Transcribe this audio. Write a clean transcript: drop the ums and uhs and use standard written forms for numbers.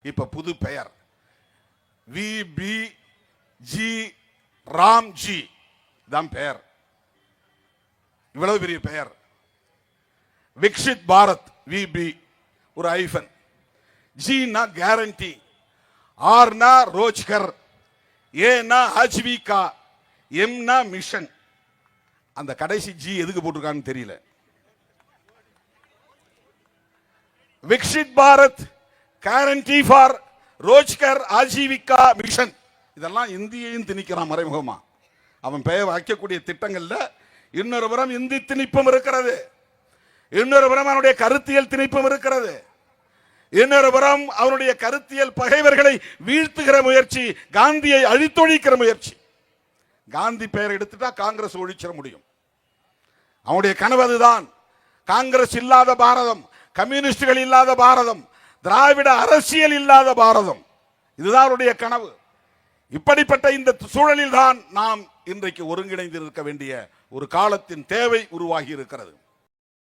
இப்ப புது பெயர் VBG ராம்ஜி தான் பெயர். இவ்வளவு பெரிய பெயர். விக்ஷித் பாரத் VB ஒரு ஐஃபன், ஜினா கேரண்டி, ஆர்னா ரோஜ்கர், ஏனா ஆஜீவிகா, எம்னா மிஷன். அந்த கடைசி ஜி எதுக்கு போட்டிருக்கான்னு தெரியல. Viksit Bharat, guarantee for Rozgar, Ajeevika, mission. இதெல்லாம் இந்தியையும் திணிக்கிறான் மறைமுகமா. அவன் பெயர் வைக்கக்கூடிய திட்டங்கள்ல இன்னொரு புறம் இந்தி திணிப்பும் இருக்கிறது, இன்னொரு புறம் அவனுடைய கருத்தியல் திணிப்பும் இருக்கிறது, இன்னொரு புறம் அவனுடைய கருத்தியல் பகைவர்களை வீழ்த்துகிற முயற்சி, காந்தியை அழித்தொழிக்கிற முயற்சி. காந்தி பெயர் எடுத்துட்டா காங்கிரஸ் ஒழிச்சிட முடியும். அவனுடைய கனவு அதுதான். காங்கிரஸ் இல்லாத பாரதம், கம்யூனிஸ்டுகள் இல்லாத பாரதம், திராவிட அரசியல் இல்லாத பாரதம், இதுதான் அவருடைய கனவு. இப்படிப்பட்ட இந்த சூழலில் தான் நாம் இன்றைக்கு ஒருங்கிணைந்து இருக்க வேண்டிய ஒரு காலத்தின் தேவை உருவாகி இருக்கிறது.